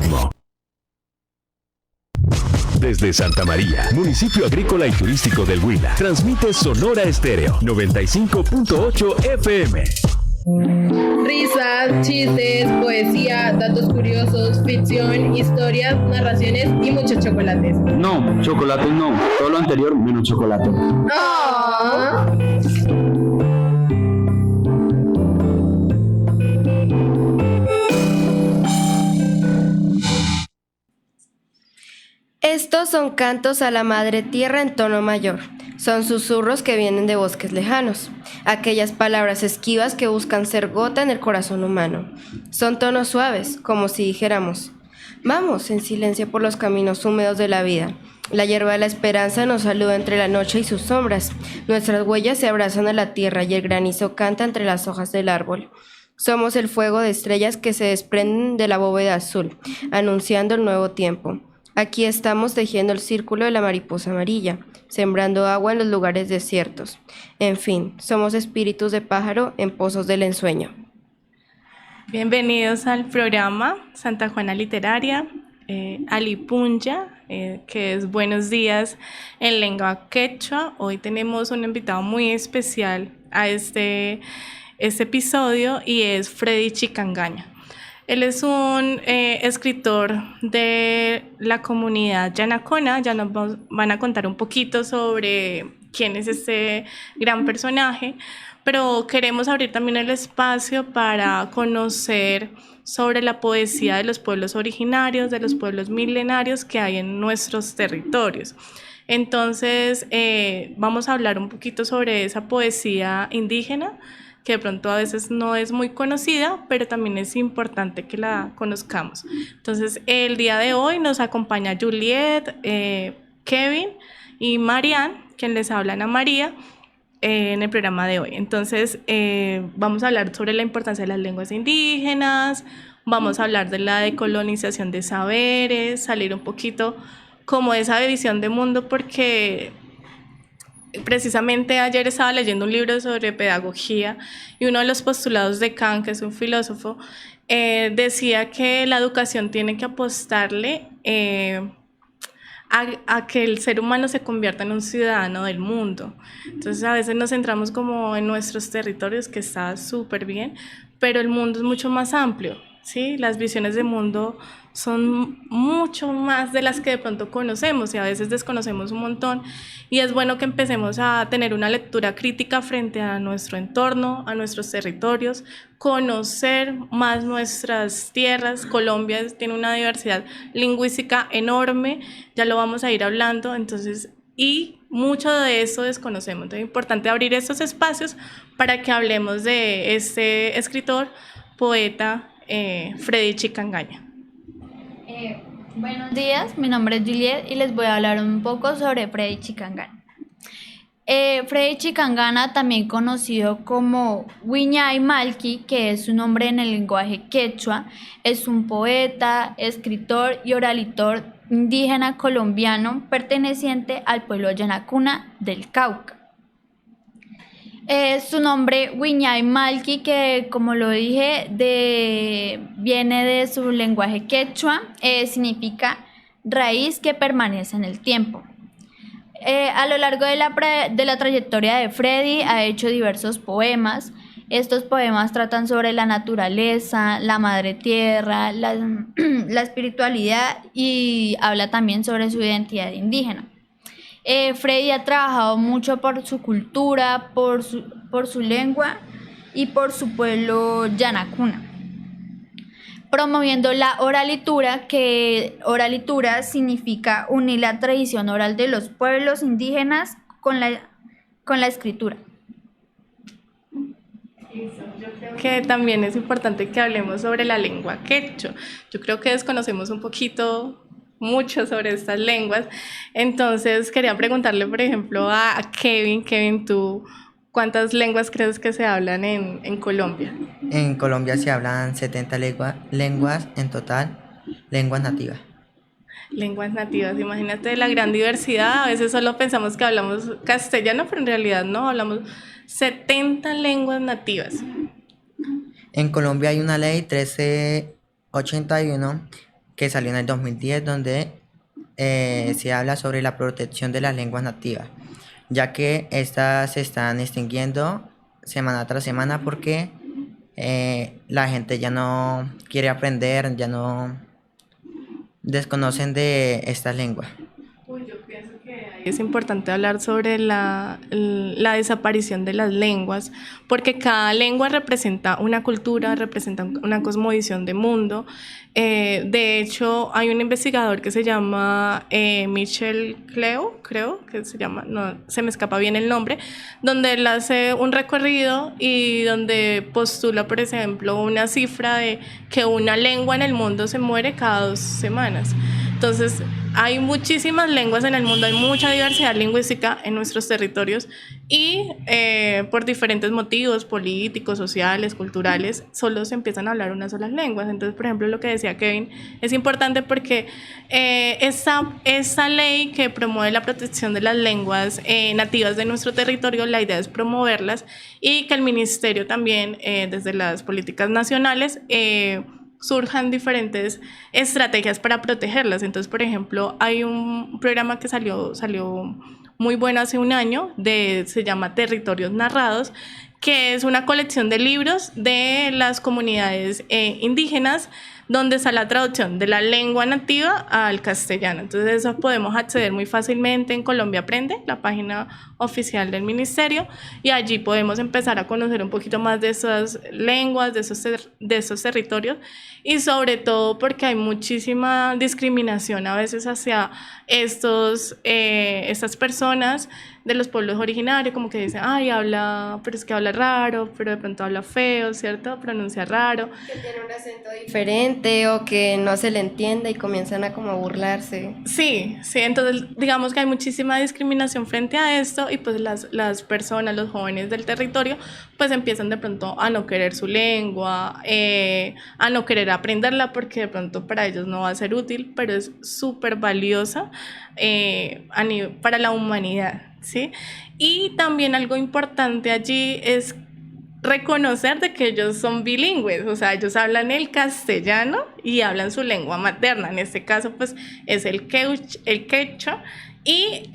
ritmo. Desde Santa María, municipio agrícola y turístico del Huila, transmite Sonora Estéreo 95.8 FM. Risas, chistes, poesía, datos curiosos, ficción, historias, narraciones y muchos chocolates. No, chocolates no, todo lo anterior menos chocolate. ¡Oh! Estos son cantos a la madre tierra en tono mayor. Son susurros que vienen de bosques lejanos. Aquellas palabras esquivas que buscan ser gota en el corazón humano. Son tonos suaves, como si dijéramos: vamos en silencio por los caminos húmedos de la vida. La hierba de la esperanza nos saluda entre la noche y sus sombras. Nuestras huellas se abrazan a la tierra y el granizo canta entre las hojas del árbol. Somos el fuego de estrellas que se desprenden de la bóveda azul, anunciando el nuevo tiempo. Aquí estamos tejiendo el círculo de la mariposa amarilla, sembrando agua en los lugares desiertos. En fin, somos espíritus de pájaro en pozos del ensueño. Bienvenidos al programa Santa Juana Literaria, Alipunya, que es buenos días en lengua quechua. Hoy tenemos un invitado muy especial a este episodio y es Freddy Chicangaña. Él es un escritor de la comunidad Yanacona. Ya nos van a contar un poquito sobre quién es este gran personaje, pero queremos abrir también el espacio para conocer sobre la poesía de los pueblos originarios, de los pueblos milenarios que hay en nuestros territorios. Entonces, vamos a hablar un poquito sobre esa poesía indígena, que de pronto a veces no es muy conocida, pero también es importante que la conozcamos. Entonces, el día de hoy nos acompaña Juliet, Kevin y Marianne, quien les habla Ana María, en el programa de hoy. Entonces, vamos a hablar sobre la importancia de las lenguas indígenas, vamos a hablar de la decolonización de saberes, salir un poquito como de esa visión de mundo, porque precisamente ayer estaba leyendo un libro sobre pedagogía y uno de los postulados de Kant, que es un filósofo, decía que la educación tiene que apostarle a que el ser humano se convierta en un ciudadano del mundo. Entonces a veces nos centramos como en nuestros territorios, que está súper bien, pero el mundo es mucho más amplio, ¿sí? Las visiones de mundo son mucho más de las que de pronto conocemos y a veces desconocemos un montón, y es bueno que empecemos a tener una lectura crítica frente a nuestro entorno, a nuestros territorios, conocer más nuestras tierras. Colombia tiene una diversidad lingüística enorme, ya lo vamos a ir hablando, entonces, y mucho de eso desconocemos. Entonces es importante abrir estos espacios para que hablemos de este escritor, poeta, Freddy Chicangaña. Buenos días, mi nombre es Juliet y les voy a hablar un poco sobre Freddy Chicangaña. Freddy Chicangaña, también conocido como Wiñay Malqui, que es su nombre en el lenguaje quechua, es un poeta, escritor y oralitor indígena colombiano perteneciente al pueblo Yanacuna del Cauca. Su nombre, Wiñay Malqui, que como lo dije, viene de su lenguaje quechua, significa raíz que permanece en el tiempo. A lo largo de la trayectoria de Freddy ha hecho diversos poemas. Estos poemas tratan sobre la naturaleza, la madre tierra, la espiritualidad, y habla también sobre su identidad indígena. Freddy ha trabajado mucho por su cultura, por su lengua y por su pueblo Yanacuna, promoviendo la oralitura, que oralitura significa unir la tradición oral de los pueblos indígenas con la escritura. Yo creo que también es importante que hablemos sobre la lengua quechua. Yo creo que desconocemos mucho sobre estas lenguas. Entonces quería preguntarle, por ejemplo, a Kevin. Kevin, ¿tú cuántas lenguas crees que se hablan en Colombia? En Colombia se hablan 70 lenguas en total, lenguas nativas. Lenguas nativas, imagínate la gran diversidad. A veces solo pensamos que hablamos castellano, pero en realidad no, hablamos 70 lenguas nativas. En Colombia hay una ley 1381 que salió en el 2010, donde se habla sobre la protección de las lenguas nativas, ya que estas se están extinguiendo semana tras semana porque la gente ya no quiere aprender, ya no desconocen de estas lenguas. Yo pienso que ahí es importante hablar sobre la desaparición de las lenguas, porque cada lengua representa una cultura, representa una cosmovisión de mundo. De hecho, hay un investigador que se llama Michel Cleo, creo que se llama, no se me escapa bien el nombre, donde él hace un recorrido y donde postula, por ejemplo, una cifra de que una lengua en el mundo se muere cada 2 semanas. Entonces, hay muchísimas lenguas en el mundo, hay mucha diversidad lingüística en nuestros territorios y por diferentes motivos políticos, sociales, culturales, solo se empiezan a hablar unas solas lenguas. Entonces, por ejemplo, lo que decía Kevin es importante porque esa ley que promueve la protección de las lenguas nativas de nuestro territorio, la idea es promoverlas y que el ministerio también, desde las políticas nacionales, surjan diferentes estrategias para protegerlas. Entonces, por ejemplo, hay un programa que salió muy bueno hace un año, se llama Territorios Narrados, que es una colección de libros de las comunidades indígenas, donde está la traducción de la lengua nativa al castellano. Entonces, eso podemos acceder muy fácilmente en Colombia Aprende, la página oficial del ministerio, y allí podemos empezar a conocer un poquito más de esas lenguas, de esos territorios, y sobre todo porque hay muchísima discriminación a veces hacia estas personas de los pueblos originarios, como que dicen, ay, pero es que habla raro, pero de pronto habla feo, ¿cierto? Pronuncia raro. Que tiene un acento diferente o que no se le entiende y comienzan a como burlarse. Sí, entonces digamos que hay muchísima discriminación frente a esto y pues las personas, los jóvenes del territorio, pues empiezan de pronto a no querer su lengua, a no querer aprenderla porque de pronto para ellos no va a ser útil, pero es súper valiosa para la humanidad, ¿sí? Y también algo importante allí es reconocer de que ellos son bilingües, o sea, ellos hablan el castellano y hablan su lengua materna, en este caso pues es el quechua, y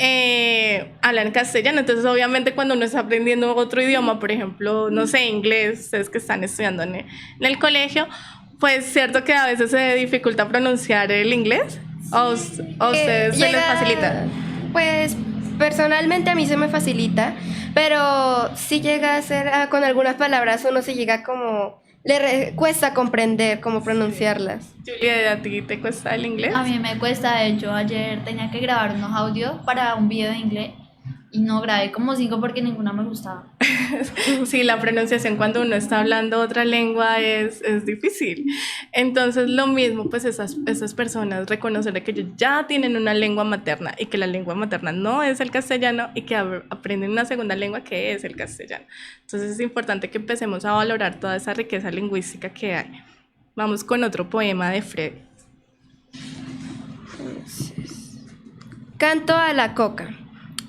hablan castellano. Entonces obviamente cuando uno está aprendiendo otro idioma, por ejemplo, no sé, inglés, ustedes que están estudiando en el colegio, pues cierto que a veces se dificulta pronunciar el inglés, o ustedes se les facilita. Pues personalmente a mí se me facilita, pero sí llega a ser con algunas palabras uno se llega como cuesta comprender cómo pronunciarlas. Julia, ¿a ti te cuesta el inglés? A mí me cuesta. De hecho, ayer tenía que grabar unos audios para un video de inglés y no grabé como 5 porque ninguna me gustaba. Sí, la pronunciación cuando uno está hablando otra lengua es difícil. Entonces, lo mismo, pues esas personas reconocer que ellos ya tienen una lengua materna y que la lengua materna no es el castellano y que aprenden una segunda lengua que es el castellano. Entonces, es importante que empecemos a valorar toda esa riqueza lingüística que hay. Vamos con otro poema de Fred. Canto a la coca.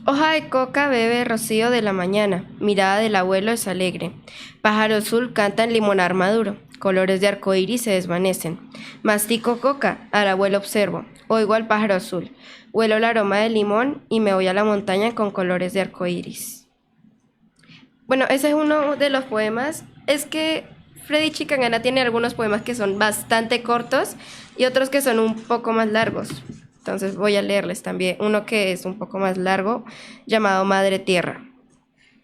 Hoja de coca bebe rocío de la mañana, mirada del abuelo es alegre. Pájaro azul canta en limonar maduro, colores de arcoíris se desvanecen. Mastico coca, al abuelo observo, oigo al pájaro azul, huelo el aroma del limón y me voy a la montaña con colores de arcoíris. Bueno, ese es uno de los poemas. Es que Freddy Chicangana tiene algunos poemas que son bastante cortos y otros que son un poco más largos. Entonces voy a leerles también uno que es un poco más largo, llamado Madre Tierra.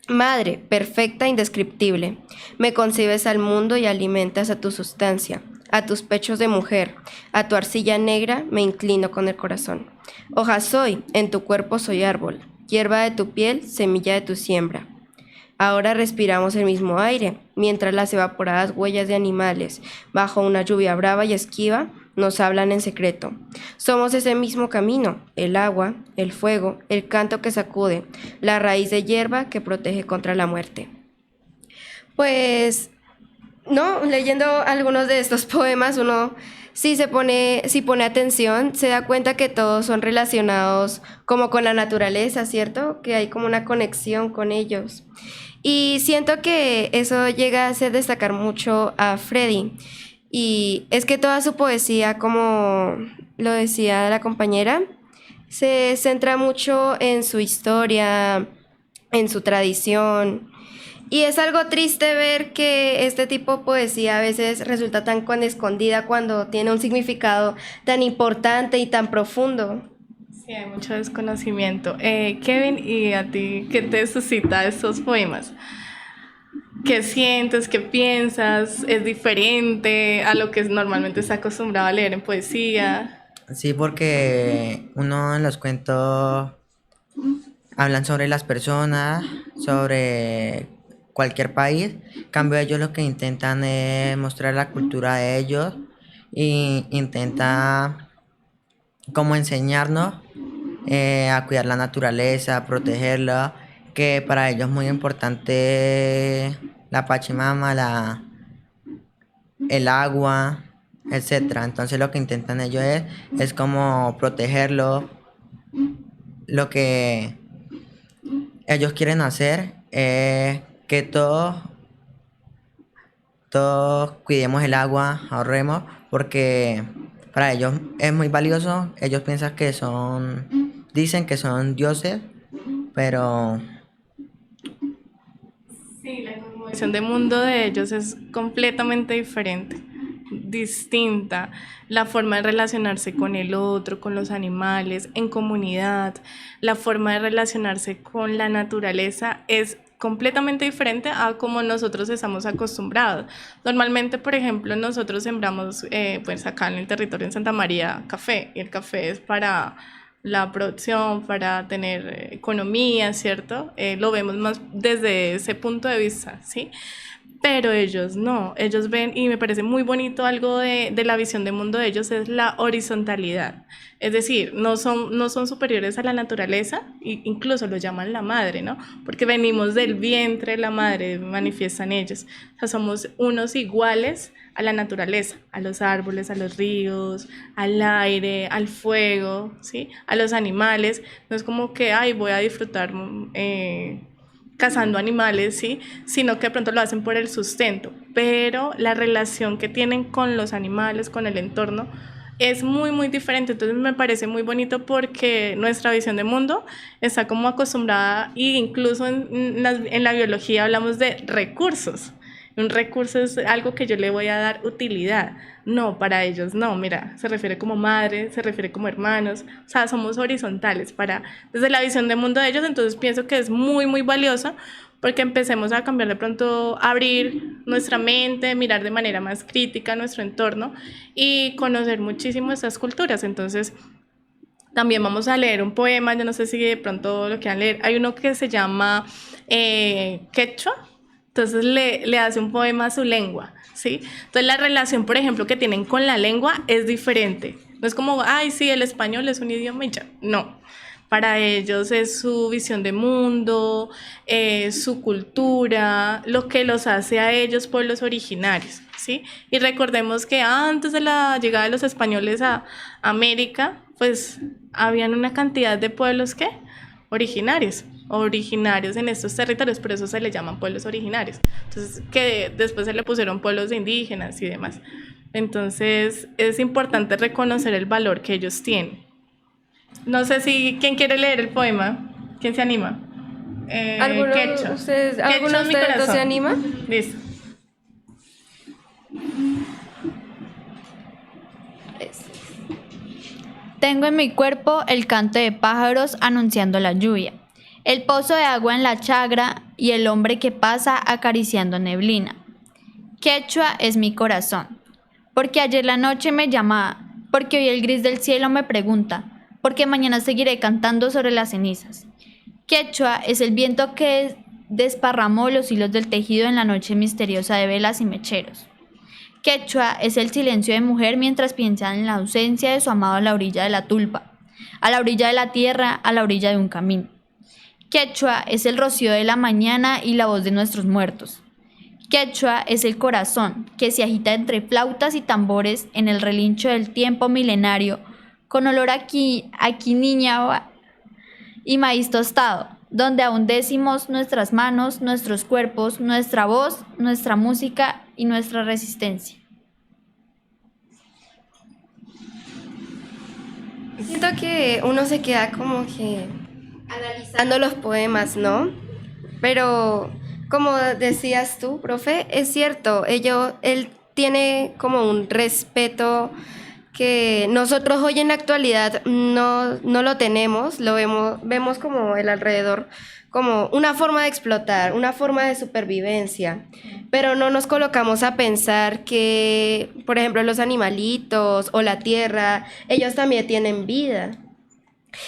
Madre, perfecta, indescriptible, me concibes al mundo y alimentas a tu sustancia, a tus pechos de mujer, a tu arcilla negra me inclino con el corazón. Hoja soy, en tu cuerpo soy árbol, hierba de tu piel, semilla de tu siembra. Ahora respiramos el mismo aire, mientras las evaporadas huellas de animales, bajo una lluvia brava y esquiva, nos hablan en secreto. Somos ese mismo camino, el agua, el fuego, el canto que sacude, la raíz de hierba que protege contra la muerte. Pues, no, leyendo algunos de estos poemas, uno si pone atención, se da cuenta que todos son relacionados como con la naturaleza, ¿cierto? Que hay como una conexión con ellos. Y siento que eso llega a hacer destacar mucho a Freddy. Y es que toda su poesía, como lo decía la compañera, se centra mucho en su historia, en su tradición. Y es algo triste ver que este tipo de poesía a veces resulta tan escondida cuando tiene un significado tan importante y tan profundo. Sí, hay mucho desconocimiento. Kevin, ¿y a ti qué te suscita estos poemas? ¿Qué sientes? ¿Qué piensas? ¿Es diferente a lo que normalmente está acostumbrado a leer en poesía? Sí, porque uno en los cuentos hablan sobre las personas, sobre cualquier país. En cambio, ellos lo que intentan es mostrar la cultura de ellos y intentan como enseñarnos a cuidar la naturaleza, a protegerla, que para ellos es muy importante la Pachamama, el agua, etcétera. Entonces lo que intentan ellos es como protegerlo. Lo que ellos quieren hacer es que todos cuidemos el agua, ahorremos, porque para ellos es muy valioso. Ellos piensan que dicen que son dioses, pero Sí, la cosmovisión de mundo de ellos es completamente diferente, distinta. La forma de relacionarse con el otro, con los animales, en comunidad, la forma de relacionarse con la naturaleza es completamente diferente a como nosotros estamos acostumbrados. Normalmente, por ejemplo, nosotros sembramos, pues acá en el territorio en Santa María, café, y el café es para la producción, para tener economía, ¿cierto? Lo vemos más desde ese punto de vista, ¿sí? Pero ellos no, ellos ven, y me parece muy bonito algo de la visión de mundo de ellos, es la horizontalidad. Es decir, no son superiores a la naturaleza, e incluso lo llaman la madre, ¿no? Porque venimos del vientre de la madre, manifiestan ellos. O sea, somos unos iguales a la naturaleza, a los árboles, a los ríos, al aire, al fuego, ¿sí? A los animales. No es como que, ay, voy a disfrutar cazando animales, ¿sí? Sino que de pronto lo hacen por el sustento, pero la relación que tienen con los animales, con el entorno, es muy, muy diferente. Entonces me parece muy bonito porque nuestra visión de mundo está como acostumbrada, e incluso en la biología hablamos de recursos. Un recurso es algo que yo le voy a dar utilidad. No, para ellos no, mira, se refiere como madre, se refiere como hermanos, o sea, somos horizontales desde la visión de mundo de ellos. Entonces pienso que es muy, muy valioso porque empecemos a cambiar de pronto, abrir nuestra mente, mirar de manera más crítica nuestro entorno y conocer muchísimo estas culturas. Entonces, también vamos a leer un poema, yo no sé si de pronto lo quieran leer, hay uno que se llama Quechua. Entonces le hace un poema a su lengua, ¿sí? Entonces la relación, por ejemplo, que tienen con la lengua es diferente. No es como, ay, sí, el español es un idioma y ya. No. Para ellos es su visión de mundo, su cultura, lo que los hace a ellos pueblos originarios, ¿sí? Y recordemos que antes de la llegada de los españoles a América, pues habían una cantidad de pueblos, ¿qué? Originarios en estos territorios, por eso se le llaman pueblos originarios. Entonces, que después se le pusieron pueblos indígenas y demás. Entonces, es importante reconocer el valor que ellos tienen. No sé si, ¿quién quiere leer el poema? ¿Quién se anima? ¿Alguno de Quechua. ustedes Quechua es mi no corazón. se anima? Listo. Tengo en mi cuerpo el canto de pájaros anunciando la lluvia, el pozo de agua en la chagra y el hombre que pasa acariciando neblina. Quechua es mi corazón, porque ayer la noche me llamaba, porque hoy el gris del cielo me pregunta, porque mañana seguiré cantando sobre las cenizas. Quechua es el viento que desparramó los hilos del tejido en la noche misteriosa de velas y mecheros. Quechua es el silencio de mujer mientras piensa en la ausencia de su amado a la orilla de la tulpa, a la orilla de la tierra, a la orilla de un camino. Quechua es el rocío de la mañana y la voz de nuestros muertos. Quechua es el corazón que se agita entre flautas y tambores en el relincho del tiempo milenario, con olor a quiniña y maíz tostado, donde aún decimos nuestras manos, nuestros cuerpos, nuestra voz, nuestra música y nuestra resistencia. Siento que uno se queda como que analizando los poemas, ¿no? Pero como decías tú, profe, es cierto, él tiene como un respeto que nosotros hoy en la actualidad no lo tenemos, vemos como el alrededor como una forma de explotar, una forma de supervivencia, pero no nos colocamos a pensar que, por ejemplo, los animalitos o la tierra, ellos también tienen vida.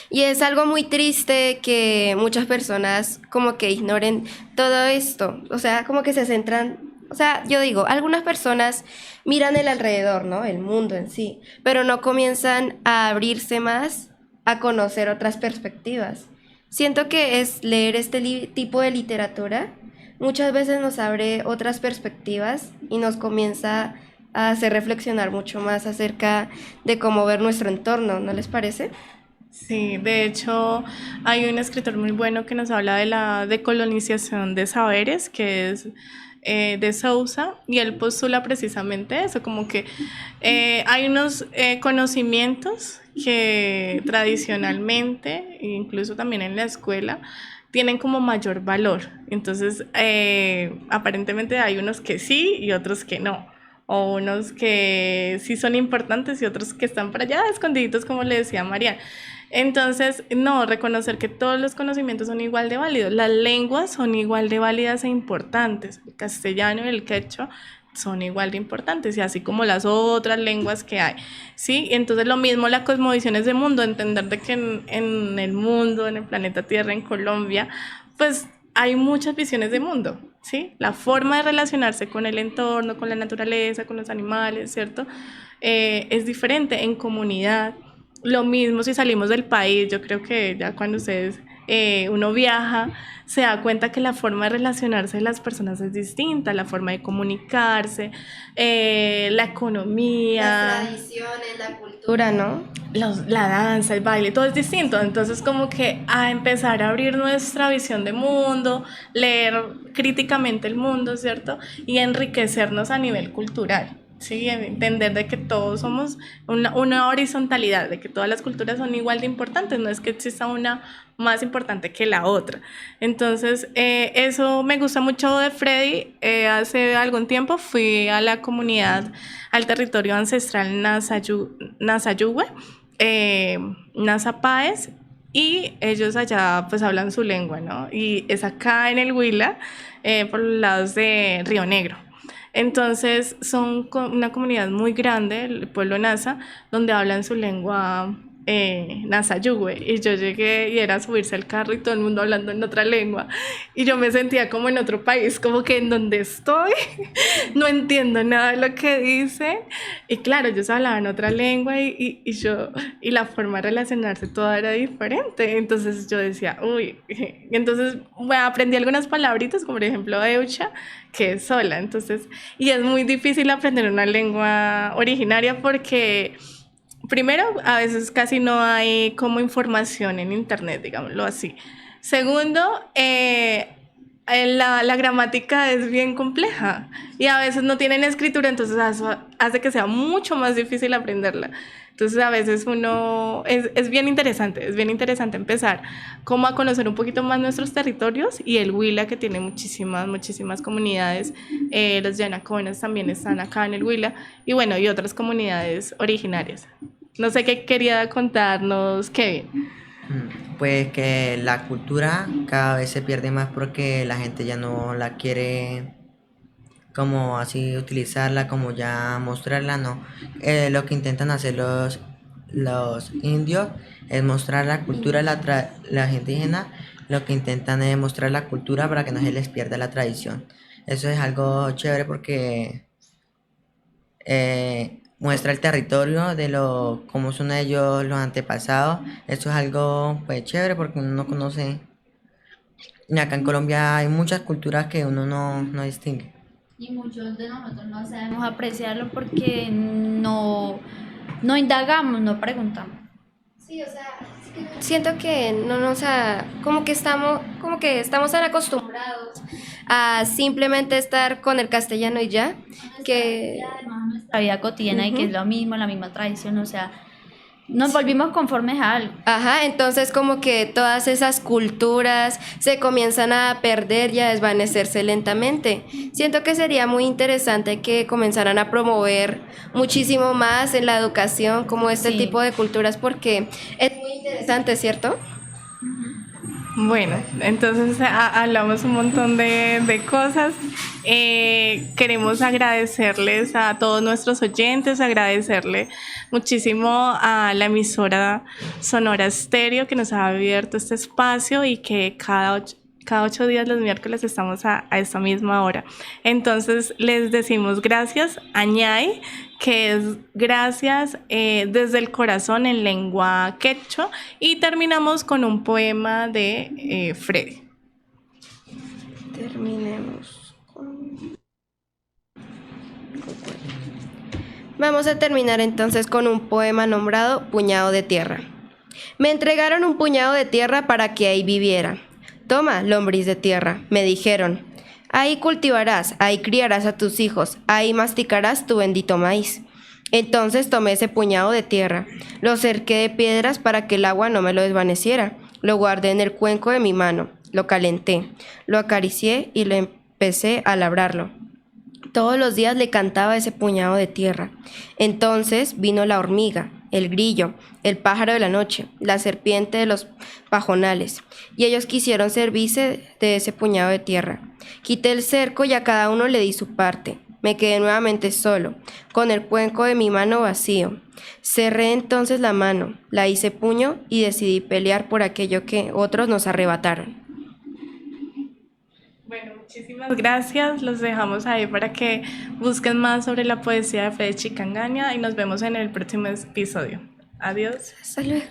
Y es algo muy triste que muchas personas como que ignoren todo esto, o sea, como que se centran, o sea, yo digo, algunas personas miran el alrededor, ¿no? El mundo en sí, pero no comienzan a abrirse más, a conocer otras perspectivas. Siento que es leer este tipo de literatura, muchas veces nos abre otras perspectivas y nos comienza a hacer reflexionar mucho más acerca de cómo ver nuestro entorno, ¿no les parece? Sí, de hecho hay un escritor muy bueno que nos habla de la decolonización de saberes, que es de Sousa, y él postula precisamente eso, como que hay unos conocimientos que tradicionalmente, incluso también en la escuela, tienen como mayor valor. Entonces, aparentemente hay unos que sí y otros que no. O unos que sí son importantes y otros que están por allá escondiditos, como le decía María. Entonces, no, reconocer que todos los conocimientos son igual de válidos. Las lenguas son igual de válidas e importantes. El castellano y el quechua son igual de importantes, y así como las otras lenguas que hay, ¿sí? Entonces lo mismo la cosmovisión es de mundo, entender de que en el mundo, en el planeta Tierra, en Colombia, pues hay muchas visiones de mundo, ¿sí? La forma de relacionarse con el entorno, con la naturaleza, con los animales, ¿cierto? Es diferente en comunidad. Lo mismo si salimos del país, yo creo que ya cuando uno viaja, se da cuenta que la forma de relacionarse de las personas es distinta, la forma de comunicarse, la economía, Las tradiciones, la cultura, ¿no? la danza, el baile, todo es distinto. Entonces, como que a empezar a abrir nuestra visión de mundo, leer críticamente el mundo, ¿cierto? Y enriquecernos a nivel cultural. Sí, entender de que todos somos una horizontalidad, de que todas las culturas son igual de importantes, no es que exista una más importante que la otra. Entonces, eso me gusta mucho de Freddy. Hace algún tiempo fui a la comunidad, al territorio ancestral Nazayugüe, Nasa Páez, y ellos allá pues hablan su lengua, ¿no? Y es acá en el Huila, por los lados de Río Negro. Entonces son una comunidad muy grande, el pueblo Nasa, donde hablan su lengua Nazayugüe, y yo llegué y era subirse al carro y todo el mundo hablando en otra lengua, y yo me sentía como en otro país, como que en donde estoy no entiendo nada de lo que dicen, y claro, ellos hablaban otra lengua y la forma de relacionarse toda era diferente. Entonces yo decía, uy, entonces bueno, aprendí algunas palabritas, como por ejemplo eucha, que es sola. Entonces, y es muy difícil aprender una lengua originaria porque primero, a veces casi no hay como información en internet, digámoslo así. Segundo, la gramática es bien compleja y a veces no tienen escritura, entonces eso hace que sea mucho más difícil aprenderla. Entonces a veces es bien interesante empezar como a conocer un poquito más nuestros territorios, y el Huila, que tiene muchísimas comunidades. Los yanaconas también están acá en el Huila, y bueno, y otras comunidades originarias. No sé qué quería contarnos Kevin. Pues que la cultura cada vez se pierde más porque la gente ya no la quiere como así utilizarla, como ya mostrarla, no. Lo que intentan hacer los indios es mostrar la cultura, la gente indígena, lo que intentan es mostrar la cultura para que no se les pierda la tradición. Eso es algo chévere porque muestra el territorio de cómo son ellos, los antepasados. Eso es algo pues chévere porque uno no conoce. Y acá en Colombia hay muchas culturas que uno no distingue. Y muchos de nosotros no sabemos apreciarlo porque no indagamos, no preguntamos. Sí, o sea, siento que no nos como que estamos tan acostumbrados a simplemente estar con el castellano y ya, que Además, nuestra vida cotidiana y que es lo mismo, la misma tradición, o sea, Nos volvimos conformes a algo. Ajá, entonces como que todas esas culturas se comienzan a perder y a desvanecerse lentamente. Siento que sería muy interesante que comenzaran a promover muchísimo más en la educación como este Sí. tipo de culturas porque es muy interesante, ¿cierto? Bueno, entonces hablamos un montón de cosas. Queremos agradecerles a todos nuestros oyentes, agradecerle muchísimo a la emisora Sonora Estéreo que nos ha abierto este espacio y que cada 8 días los miércoles estamos a esta misma hora. Entonces les decimos gracias, Añay, que es gracias desde el corazón en lengua quechua, y terminamos con un poema de Freddy. Terminemos Vamos a terminar entonces con un poema nombrado Puñado de Tierra. Me entregaron un puñado de tierra para que ahí viviera. Toma, lombriz de tierra, me dijeron. Ahí cultivarás, ahí criarás a tus hijos, ahí masticarás tu bendito maíz. Entonces tomé ese puñado de tierra, lo cerqué de piedras para que el agua no me lo desvaneciera, lo guardé en el cuenco de mi mano, lo calenté, lo acaricié y lo empecé a labrarlo. Todos los días le cantaba ese puñado de tierra. Entonces vino la hormiga, el grillo, el pájaro de la noche, la serpiente de los pajonales, y ellos quisieron servirse de ese puñado de tierra. Quité el cerco y a cada uno le di su parte. Me quedé nuevamente solo, con el cuenco de mi mano vacío. Cerré entonces la mano, la hice puño y decidí pelear por aquello que otros nos arrebataron. Bueno, muchísimas gracias. Los dejamos ahí para que busquen más sobre la poesía de Freddy Chicangaña y nos vemos en el próximo episodio. Adiós. Hasta luego.